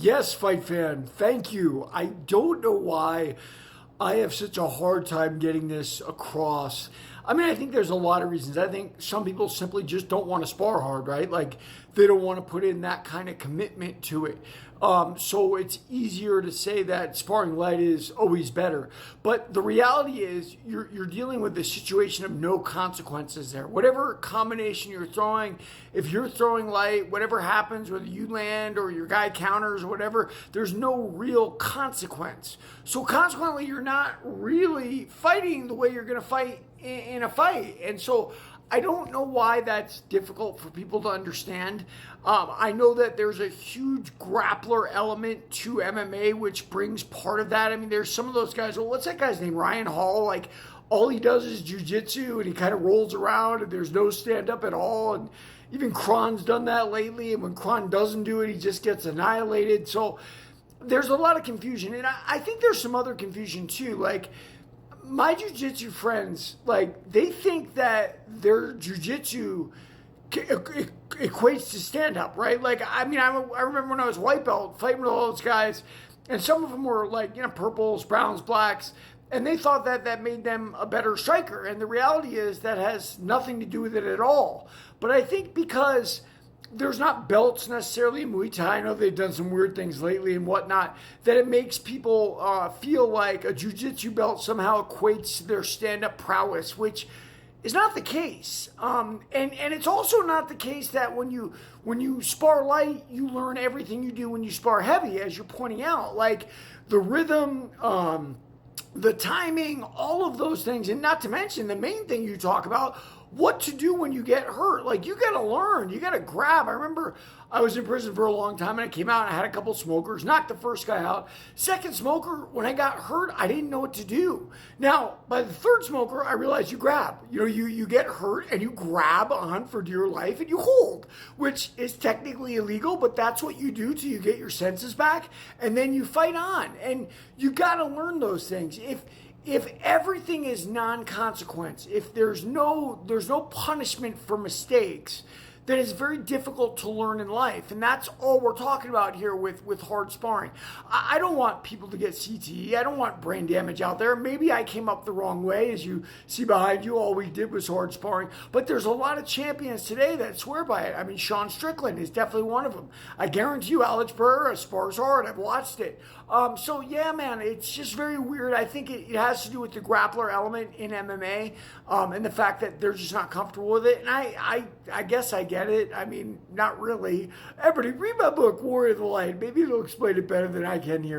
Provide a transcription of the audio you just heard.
Yes, fight fan. Thank you. I don't know why I have such a hard time getting this across. I mean, I think there's a lot of reasons. I think some people simply just don't want to spar hard, right? Like they don't want to put in that kind of commitment to it. So it's easier to say that sparring light is always better. But the reality is you're dealing with the situation of no consequences there. Whatever combination you're throwing, if you're throwing light, whatever happens, whether you land or your guy counters or whatever, there's no real consequence. So consequently, you're not really fighting the way you're going to fight in a fight. And so I don't know why that's difficult for people to understand. I know that there's a huge grappler element to MMA, which brings part of that. I mean, there's some of those guys. Well, what's that guy's name? Ryan Hall. Like, all he does is jujitsu, and he kind of rolls around, and there's no stand up at all. And even Kron's done that lately. And when Kron doesn't do it, he just gets annihilated. So there's a lot of confusion, and I think there's some other confusion too. Like, my jiu-jitsu friends, like, they think that their jiu-jitsu equates to stand-up, right? Like, I mean, I remember when I was white belt fighting with all those guys, and some of them were like, purples, browns, blacks, and they thought that that made them a better striker. And the reality is that has nothing to do with it at all. But I think because there's not belts necessarily in Muay Thai. I know they've done some weird things lately and whatnot, that it makes people feel like a jiu-jitsu belt somehow equates to their stand-up prowess, which is not the case. And it's also not the case that when you spar light, you learn everything you do when you spar heavy, as you're pointing out. Like the rhythm, the timing, all of those things, and not to mention the main thing you talk about, what to do when you get hurt. Like, you got to learn, you got to grab. I remember I was in prison for a long time, and I came out and I had a couple smokers, knocked the first guy out. Second smoker, when I got hurt, I didn't know what to do. Now, by the third smoker, I realized you grab. You get hurt and you grab on for dear life and you hold, which is technically illegal, but that's what you do till you get your senses back, and then you fight on. And you got to learn those things. If everything is non-consequence, if there's no punishment for mistakes, then it's very difficult to learn in life. And that's all we're talking about here with hard sparring. I don't want people to get CTE. I don't want brain damage out there. Maybe I came up the wrong way. As you see behind you, all we did was hard sparring. But there's a lot of champions today that swear by it. I mean, Sean Strickland is definitely one of them. I guarantee you, Alex Pereira spars hard. I've watched it. So yeah, man, it's just very weird. I think it has to do with the grappler element in MMA, and the fact that they're just not comfortable with it. And I guess I get it. I mean, not really. Everybody read my book, Warrior of the Light. Maybe it'll explain it better than I can here.